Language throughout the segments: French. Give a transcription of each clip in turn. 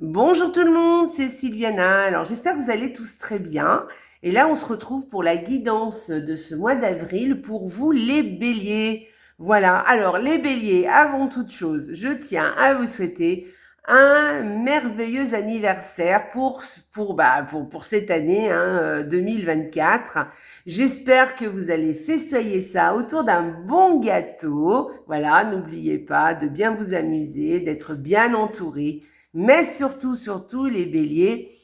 Bonjour tout le monde, c'est Sylviana. Alors j'espère que vous allez tous très bien. Et là, on se retrouve pour la guidance de ce mois d'avril pour vous les béliers. Voilà, alors les béliers, avant toute chose, je tiens à vous souhaiter un merveilleux anniversaire pour cette année 2024. J'espère que vous allez festoyer ça autour d'un bon gâteau. Voilà, n'oubliez pas de bien vous amuser, d'être bien entouré. Mais surtout, les béliers,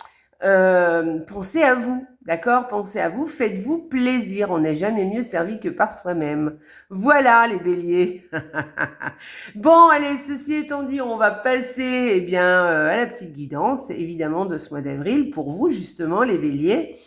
pensez à vous, d'accord? Pensez à vous, faites-vous plaisir. On n'est jamais mieux servi que par soi-même. Voilà, les béliers. Bon, allez, ceci étant dit, on va passer à la petite guidance, évidemment, de ce mois d'avril pour vous, justement, les béliers.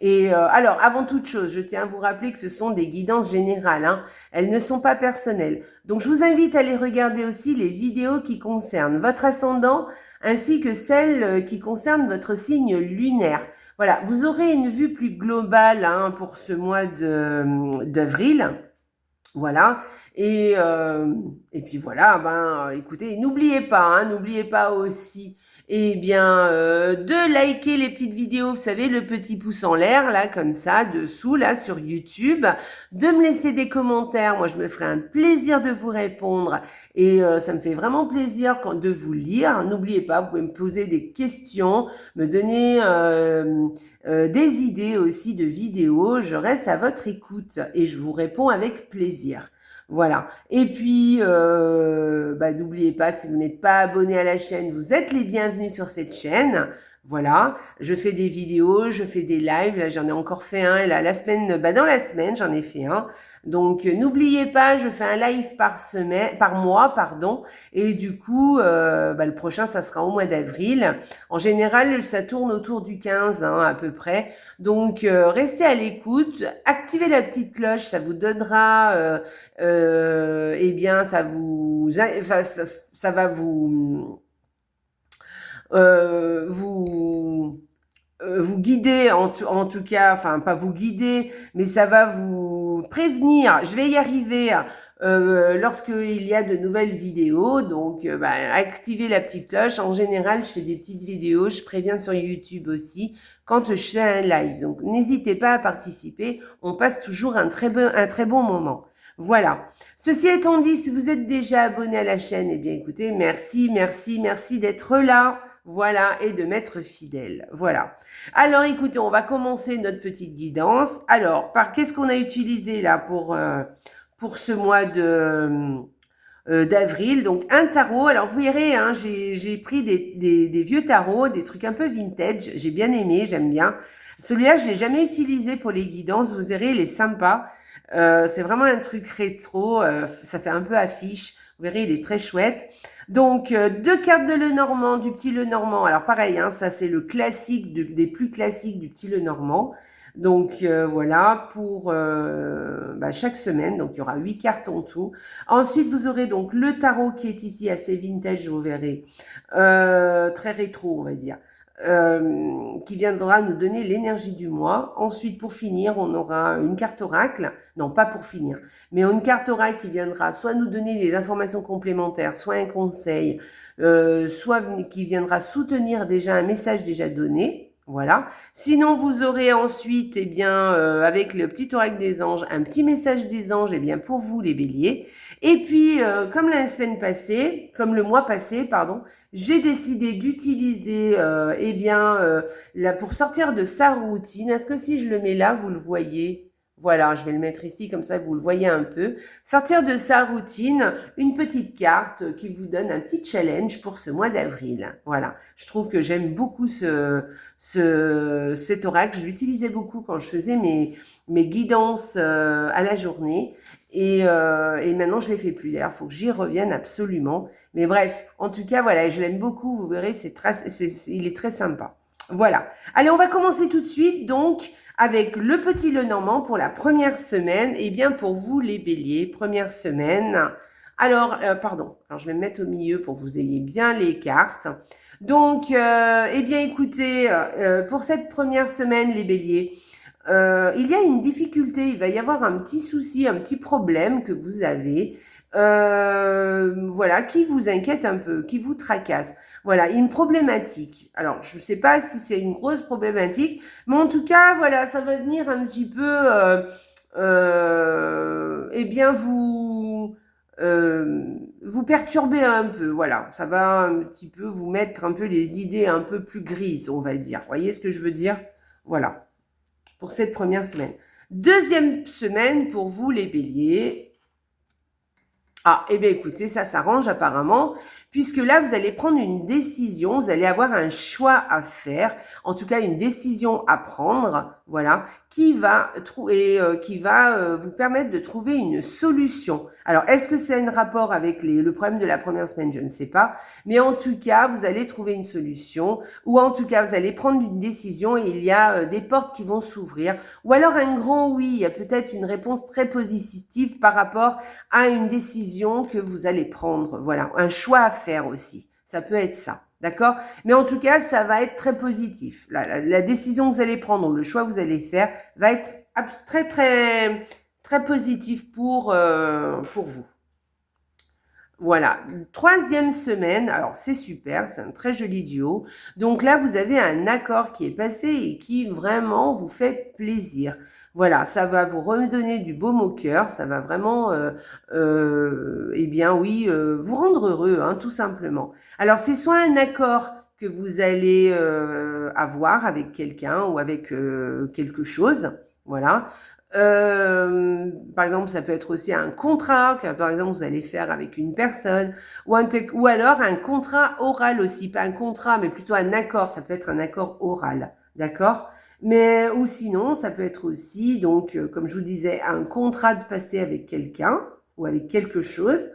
Et alors, avant toute chose, je tiens à vous rappeler que ce sont des guidances générales, hein. Elles ne sont pas personnelles. Donc, je vous invite à aller regarder aussi les vidéos qui concernent votre ascendant, ainsi que celles qui concernent votre signe lunaire. Voilà, vous aurez une vue plus globale pour ce mois d'avril. Voilà. Et puis voilà, écoutez, n'oubliez pas aussi, de liker les petites vidéos, vous savez, le petit pouce en l'air, là, comme ça, dessous, là, sur YouTube, de me laisser des commentaires. Moi, je me ferai un plaisir de vous répondre et ça me fait vraiment plaisir de vous lire. N'oubliez pas, vous pouvez me poser des questions, me donner des idées aussi de vidéos. Je reste à votre écoute et je vous réponds avec plaisir. Voilà. Et puis, n'oubliez pas, si vous n'êtes pas abonné à la chaîne, vous êtes les bienvenus sur cette chaîne. Voilà. Je fais des vidéos, je fais des lives. Là, j'en ai encore fait un. Là, dans la semaine, j'en ai fait un. Donc, n'oubliez pas, je fais un live par mois, pardon. Et du coup, le prochain, ça sera au mois d'avril. En général, ça tourne autour du 15, à peu près. Donc, restez à l'écoute. Activez la petite cloche, ça vous donnera ça va vous guider en tout cas, enfin pas vous guider, mais ça va vous prévenir. Je vais y arriver lorsqu'il y a de nouvelles vidéos. Donc, activez la petite cloche. En général, je fais des petites vidéos. Je préviens sur YouTube aussi quand je fais un live. Donc, n'hésitez pas à participer. On passe toujours un très bon moment. Voilà. Ceci étant dit, si vous êtes déjà abonné à la chaîne, écoutez, merci d'être là. Voilà, et de m'être fidèle. Voilà. Alors, écoutez, on va commencer notre petite guidance. Alors, qu'est-ce qu'on a utilisé là pour ce mois d'avril? Donc, un tarot. Alors, vous verrez, j'ai pris des vieux tarots, des trucs un peu vintage. J'ai bien aimé, j'aime bien. Celui-là, je l'ai jamais utilisé pour les guidances. Vous verrez, il est sympa. C'est vraiment un truc rétro, ça fait un peu affiche. Vous verrez, il est très chouette. Donc, deux cartes de Lenormand, du petit Lenormand. Alors, pareil, ça c'est le classique des plus classiques du petit Lenormand. Donc, voilà, pour chaque semaine. Donc, il y aura 8 cartes en tout. Ensuite, vous aurez donc le tarot qui est ici, assez vintage, vous verrez. Très rétro, on va dire. Qui viendra nous donner l'énergie du mois. Ensuite, pour finir, on aura une carte oracle. Non, pas pour finir, mais une carte oracle qui viendra soit nous donner des informations complémentaires, soit un conseil, soit qui viendra soutenir déjà un message déjà donné. Voilà. Sinon, vous aurez ensuite, avec le petit oracle des anges, un petit message des anges, pour vous, les béliers. Et puis, comme le mois passé, pardon, j'ai décidé d'utiliser, pour sortir de sa routine. Est-ce que si je le mets là, vous le voyez? Voilà, je vais le mettre ici, comme ça vous le voyez un peu. Sortir de sa routine, une petite carte qui vous donne un petit challenge pour ce mois d'avril. Voilà, je trouve que j'aime beaucoup cet oracle. Je l'utilisais beaucoup quand je faisais mes guidances à la journée. Et maintenant, je ne les fais plus. D'ailleurs, il faut que j'y revienne absolument. Mais bref, en tout cas, voilà, je l'aime beaucoup. Vous verrez, il est très sympa. Voilà. Allez, on va commencer tout de suite, donc, avec le petit Lenormand pour la première semaine. Pour vous, les béliers, première semaine. Alors, Alors, je vais me mettre au milieu pour que vous ayez bien les cartes. Donc, écoutez, pour cette première semaine, les béliers, il y a une difficulté, il va y avoir un petit souci, un petit problème que vous avez. voilà, qui vous inquiète un peu, qui vous tracasse. Voilà, une problématique. Alors, je ne sais pas si c'est une grosse problématique, mais en tout cas, voilà, ça va venir un petit peu, eh bien, vous perturber un peu. Voilà, ça va un petit peu vous mettre un peu les idées un peu plus grises, on va dire. Vous voyez ce que je veux dire? Voilà, pour cette première semaine. Deuxième semaine pour vous, les béliers. Ah, eh bien écoutez, ça s'arrange apparemment, puisque là, vous allez prendre une décision, vous allez avoir un choix à faire, en tout cas une décision à prendre, voilà, qui va vous permettre de trouver une solution. Alors, est-ce que c'est un rapport avec le problème de la première semaine? Je ne sais pas, mais en tout cas, vous allez trouver une solution, ou en tout cas, vous allez prendre une décision et il y a des portes qui vont s'ouvrir, ou alors un grand oui, il y a peut-être une réponse très positive par rapport à une décision que vous allez prendre. Voilà, un choix à faire aussi. Ça peut être ça. D'accord? Mais en tout cas, ça va être très positif. La décision que vous allez prendre, ou le choix que vous allez faire, va être très, très, très positif pour vous. Voilà, troisième semaine, alors c'est super, c'est un très joli duo. Donc là, vous avez un accord qui est passé et qui vraiment vous fait plaisir. Voilà, ça va vous redonner du baume au cœur, ça va vraiment, eh bien oui, vous rendre heureux, hein, tout simplement. Alors c'est soit un accord que vous allez avoir avec quelqu'un ou avec quelque chose, voilà. Par exemple, ça peut être aussi un contrat que, par exemple, vous allez faire avec une personne, ou alors un contrat oral aussi, pas un contrat, mais plutôt un accord. Ça peut être un accord oral, d'accord? Mais ou sinon, ça peut être aussi, donc, comme je vous disais, un contrat de passer avec quelqu'un ou avec quelque chose,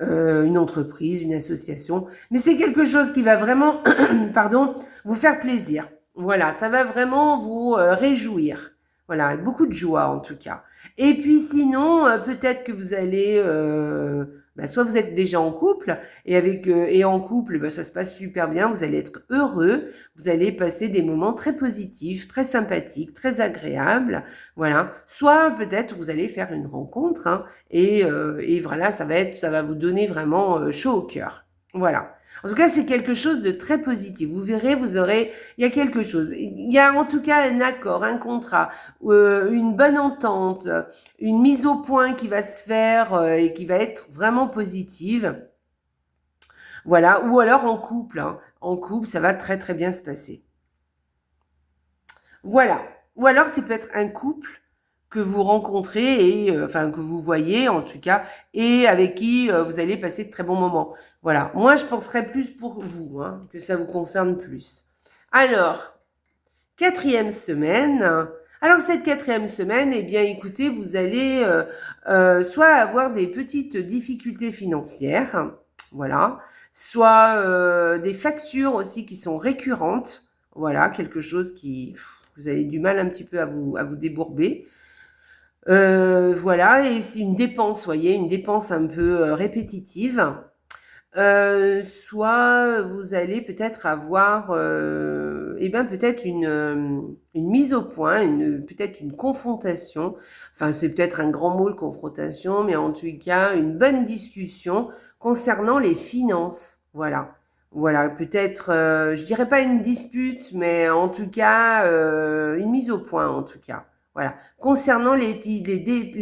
une entreprise, une association. Mais c'est quelque chose qui va vraiment, pardon, vous faire plaisir. Voilà, ça va vraiment vous réjouir. Voilà, avec beaucoup de joie en tout cas. Et puis sinon, peut-être que vous allez, soit vous êtes déjà en couple et en couple, ça se passe super bien. Vous allez être heureux, vous allez passer des moments très positifs, très sympathiques, très agréables. Voilà. Soit peut-être vous allez faire une rencontre, hein, et voilà, ça va vous donner vraiment chaud au cœur. Voilà. En tout cas, c'est quelque chose de très positif. Vous verrez, il y a quelque chose. Il y a en tout cas un accord, un contrat, une bonne entente, une mise au point qui va se faire et qui va être vraiment positive. Voilà. Ou alors en couple, hein. En couple, ça va très très bien se passer. Voilà. Ou alors, c'est peut-être un couple que vous rencontrez et que vous voyez en tout cas et avec qui vous allez passer de très bons moments. Voilà, moi je penserais plus pour vous, hein, que ça vous concerne plus. Alors, quatrième semaine. Alors cette quatrième semaine, eh bien écoutez, vous allez soit avoir des petites difficultés financières, voilà, soit des factures aussi qui sont récurrentes, voilà, quelque chose qui vous avez du mal un petit peu à vous débourber. Voilà, et c'est une dépense, voyez, une dépense un peu répétitive. Soit vous allez peut-être avoir, peut-être une mise au point, peut-être une confrontation. Enfin, c'est peut-être un grand mot, le confrontation, mais en tout cas, une bonne discussion concernant les finances. Voilà. Voilà, peut-être, je dirais pas une dispute, mais en tout cas, une mise au point, en tout cas. Voilà. Concernant les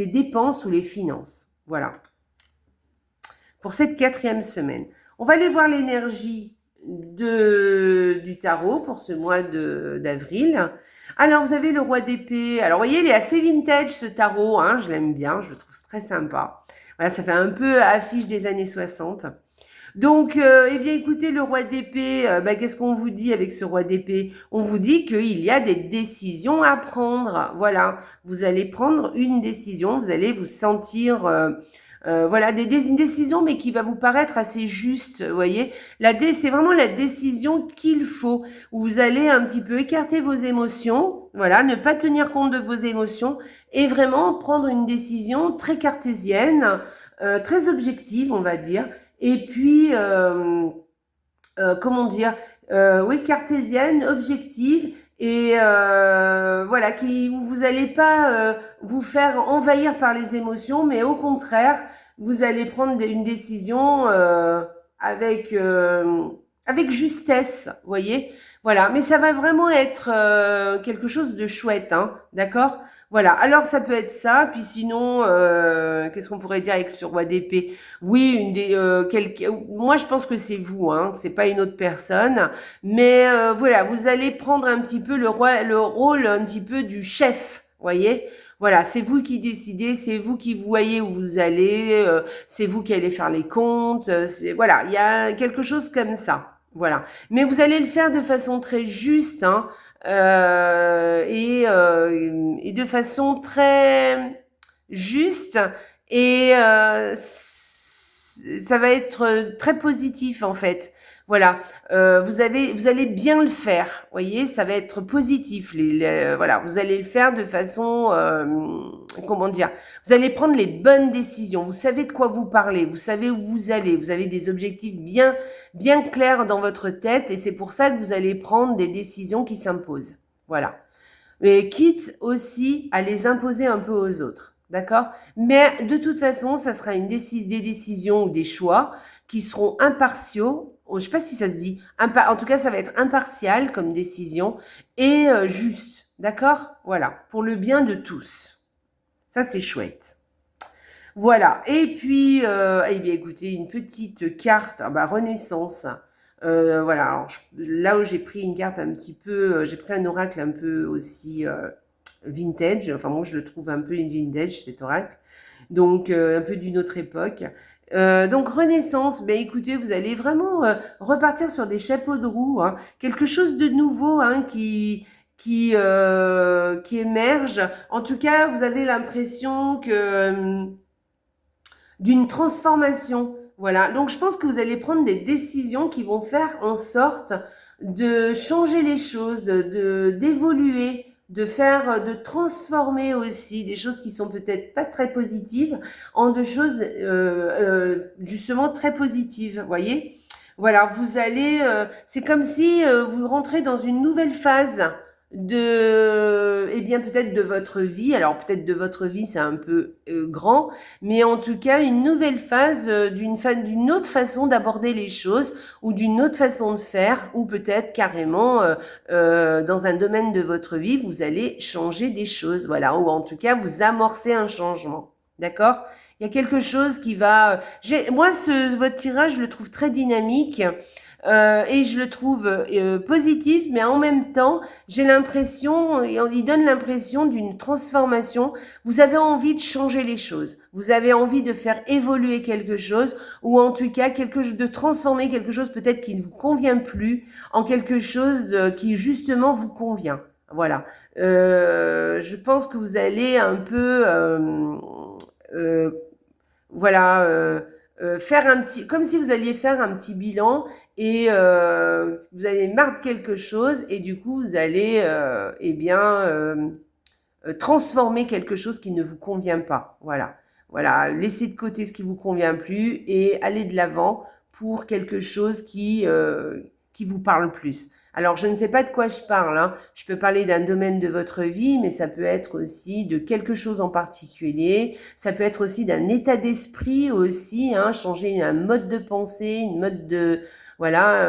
dépenses ou les finances. Voilà. Pour cette quatrième semaine. On va aller voir l'énergie du tarot pour ce mois d'avril. Alors, vous avez le roi d'épée. Alors, vous voyez, il est assez vintage, ce tarot. Hein, je l'aime bien, je le trouve très sympa. Voilà, ça fait un peu affiche des années 60. Donc, eh bien, écoutez, le roi d'épée, qu'est-ce qu'on vous dit avec ce roi d'épée? On vous dit qu'il y a des décisions à prendre. Voilà, vous allez prendre une décision, vous allez vous sentir... voilà, une décision, mais qui va vous paraître assez juste, vous voyez. C'est vraiment la décision qu'il faut, où vous allez un petit peu écarter vos émotions, voilà, ne pas tenir compte de vos émotions et vraiment prendre une décision très cartésienne, très objective, on va dire. Et puis, comment dire, oui, cartésienne, objective, et voilà, où vous n'allez pas vous faire envahir par les émotions, mais au contraire, vous allez prendre une décision avec, avec justesse, vous voyez. Voilà, mais ça va vraiment être quelque chose de chouette, hein, d'accord? Voilà, alors ça peut être ça, puis sinon, qu'est-ce qu'on pourrait dire avec ce roi d'épée? Oui, moi je pense que c'est vous, hein, que c'est pas une autre personne, mais voilà, vous allez prendre un petit peu le rôle un petit peu du chef, voyez. Voilà, c'est vous qui décidez, c'est vous qui voyez où vous allez, c'est vous qui allez faire les comptes, voilà, il y a quelque chose comme ça, voilà. Mais vous allez le faire de façon très juste, hein, et de façon très juste, et ça va être très positif en fait. Voilà, vous allez bien le faire, voyez, ça va être positif. Voilà, vous allez le faire de façon, comment dire, vous allez prendre les bonnes décisions. Vous savez de quoi vous parlez, vous savez où vous allez, vous avez des objectifs bien clairs dans votre tête, et c'est pour ça que vous allez prendre des décisions qui s'imposent. Voilà. Mais quitte aussi à les imposer un peu aux autres. D'accord? Mais de toute façon, ça sera des décisions ou des choix qui seront impartiaux. Je ne sais pas si ça se dit. En tout cas, ça va être impartial comme décision et juste. D'accord? Voilà. Pour le bien de tous. Ça, c'est chouette. Voilà. Et puis, eh bien, écoutez, une petite carte, Renaissance. Voilà. Alors, là où j'ai pris une carte un petit peu, j'ai pris un oracle un peu aussi vintage. Enfin, moi, je le trouve un peu vintage, cet oracle. Donc, un peu d'une autre époque. Donc, Renaissance, ben écoutez, vous allez vraiment repartir sur des chapeaux de roue, hein, quelque chose de nouveau, hein, qui émerge. En tout cas, vous avez l'impression que d'une transformation. Voilà. Donc, je pense que vous allez prendre des décisions qui vont faire en sorte de changer les choses, d'évoluer, de transformer aussi des choses qui sont peut-être pas très positives en de choses justement très positives. Voyez. Voilà. Vous allez, c'est comme si vous rentrez dans une nouvelle phase peut-être de votre vie. Alors peut-être de votre vie, c'est un peu grand, mais en tout cas une nouvelle phase d'une autre façon d'aborder les choses, ou d'une autre façon de faire, ou peut-être carrément dans un domaine de votre vie, vous allez changer des choses, voilà, ou en tout cas vous amorcez un changement, d'accord? Il y a quelque chose qui va... Moi, votre tirage, je le trouve très dynamique. Et je le trouve positif, mais en même temps, j'ai l'impression, il donne l'impression d'une transformation. Vous avez envie de changer les choses. Vous avez envie de faire évoluer quelque chose, ou en tout cas de transformer quelque chose peut-être qui ne vous convient plus en quelque chose qui justement vous convient. Voilà. Je pense que vous allez un peu, euh, voilà, faire comme si vous alliez faire un petit bilan, et vous allez marre de quelque chose, et du coup vous allez transformer quelque chose qui ne vous convient pas. Voilà, voilà, laissez de côté ce qui vous convient plus et allez de l'avant pour quelque chose qui vous parle plus. Alors, je ne sais pas de quoi je parle, hein. Je peux parler d'un domaine de votre vie, mais ça peut être aussi de quelque chose en particulier. Ça peut être aussi d'un état d'esprit aussi, hein, changer un mode de pensée, un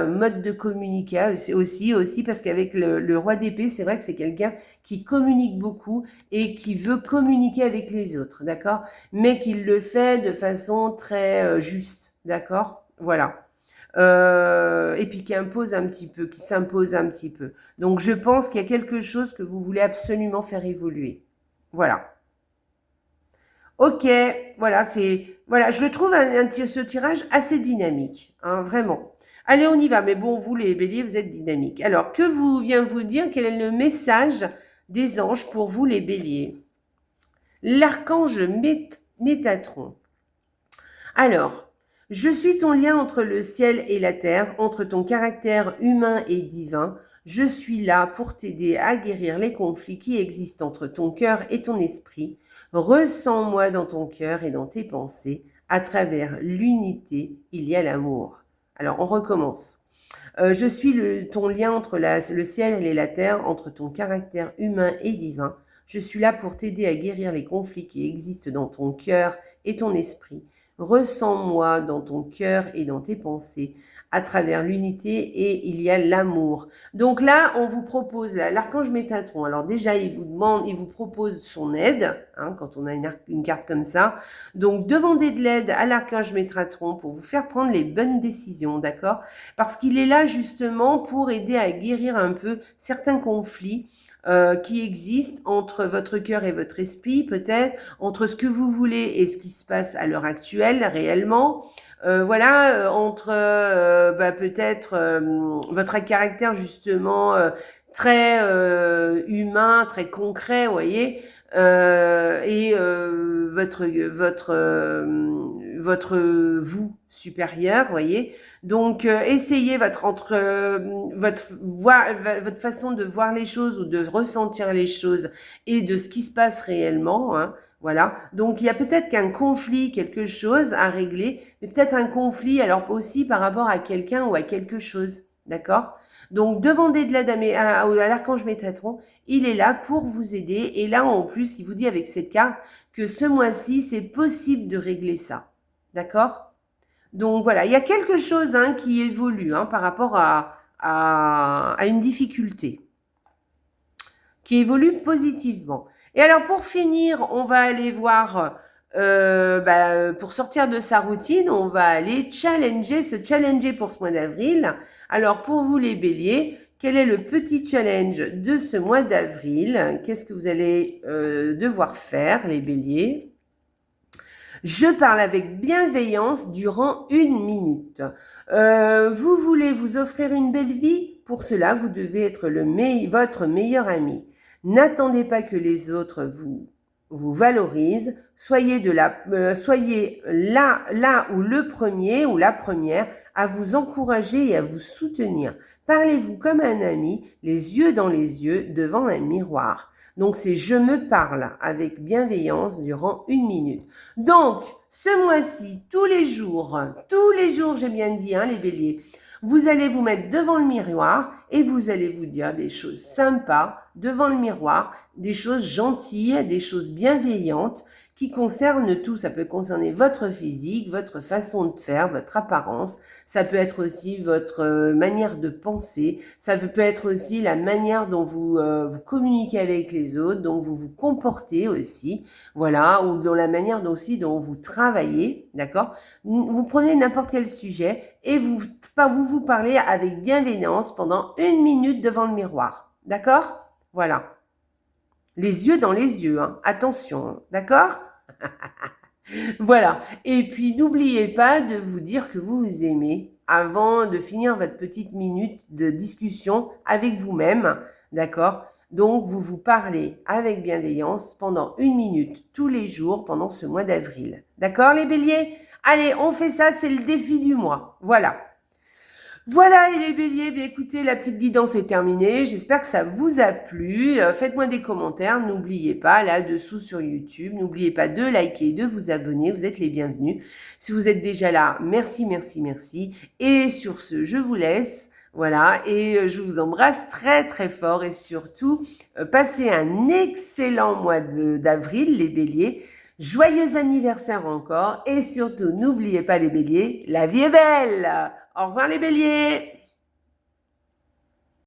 mode de communication aussi, parce qu'avec le roi d'épée, c'est vrai que c'est quelqu'un qui communique beaucoup et qui veut communiquer avec les autres, d'accord? Mais qui le fait de façon très juste, d'accord? Voilà. Et puis qui s'impose un petit peu. Donc je pense qu'il y a quelque chose que vous voulez absolument faire évoluer. Voilà. Ok, voilà, je le trouve ce tirage assez dynamique, hein, vraiment. Allez, on y va. Mais bon, vous les béliers, vous êtes dynamiques. Alors, vient vous dire? Quel est le message des anges pour vous les béliers? L'archange Métatron. Alors, je suis ton lien entre le ciel et la terre, entre ton caractère humain et divin. Je suis là pour t'aider à guérir les conflits qui existent entre ton cœur et ton esprit. Ressens-moi dans ton cœur et dans tes pensées. À travers l'unité, il y a l'amour. Alors, on recommence. Je suis ton lien entre le ciel et la terre, entre ton caractère humain et divin. Je suis là pour t'aider à guérir les conflits qui existent dans ton cœur et ton esprit. Ressens-moi dans ton cœur et dans tes pensées. À travers l'unité et il y a l'amour. Donc là, on vous propose l'archange Métatron. Alors déjà, il vous propose son aide, hein, quand on a une carte comme ça. Donc demandez de l'aide à l'archange Métatron pour vous faire prendre les bonnes décisions, d'accord? Parce qu'il est là justement pour aider à guérir un peu certains conflits qui existent entre votre cœur et votre esprit, peut-être, entre ce que vous voulez et ce qui se passe à l'heure actuelle, réellement. Voilà, entre peut-être votre caractère justement très humain, très concret, vous voyez, et votre vous supérieur, vous voyez. Donc, essayez votre façon de voir les choses ou de ressentir les choses et de ce qui se passe réellement, hein. Voilà. Donc, il y a peut-être qu'un conflit, quelque chose à régler, mais peut-être un conflit, alors aussi par rapport à quelqu'un ou à quelque chose. D'accord? Donc, demandez de l'aide à l'archange Métatron. Il est là pour vous aider. Et là, en plus, il vous dit avec cette carte que ce mois-ci, c'est possible de régler ça. D'accord? Donc, voilà. Il y a quelque chose hein, qui évolue hein, par rapport à une difficulté, qui évolue positivement. Et alors, pour finir, on va aller voir, pour sortir de sa routine, on va aller se challenger pour ce mois d'avril. Alors, pour vous les béliers, quel est le petit challenge de ce mois d'avril? Qu'est-ce que vous allez devoir faire, les béliers? Je parle avec bienveillance durant 1 minute. Vous voulez vous offrir une belle vie? Pour cela, vous devez être votre meilleur ami. N'attendez pas que les autres vous valorisent. Soyez là où le premier ou la première à vous encourager et à vous soutenir. Parlez-vous comme un ami, les yeux dans les yeux, devant un miroir. Donc, c'est je me parle avec bienveillance durant 1 minute. Donc, ce mois-ci, tous les jours, j'ai bien dit, hein, les béliers, vous allez vous mettre devant le miroir et vous allez vous dire des choses sympas devant le miroir, des choses gentilles, des choses bienveillantes qui concernent tout. Ça peut concerner votre physique, votre façon de faire, votre apparence. Ça peut être aussi votre manière de penser. Ça peut être aussi la manière dont vous communiquez avec les autres, dont vous vous comportez aussi. Voilà, ou dans la manière dont vous travaillez, d'accord? Vous prenez n'importe quel sujet et vous parlez avec bienveillance pendant 1 minute devant le miroir. D'accord? Voilà. Les yeux dans les yeux, hein. Attention, hein. D'accord? Voilà. Et puis, n'oubliez pas de vous dire que vous vous aimez avant de finir votre petite minute de discussion avec vous-même. D'accord? Donc, vous vous parlez avec bienveillance pendant 1 minute tous les jours pendant ce mois d'avril. D'accord, les béliers? Allez, on fait ça, c'est le défi du mois. Voilà. Voilà, et les béliers, bien écoutez, la petite guidance est terminée. J'espère que ça vous a plu. Faites-moi des commentaires. N'oubliez pas, là-dessous sur YouTube, n'oubliez pas de liker, de vous abonner. Vous êtes les bienvenus. Si vous êtes déjà là, merci, merci, merci. Et sur ce, je vous laisse. Voilà, et je vous embrasse très, très fort. Et surtout, passez un excellent mois d'avril, les béliers. Joyeux anniversaire encore. Et surtout, n'oubliez pas les béliers, la vie est belle. Au revoir les béliers!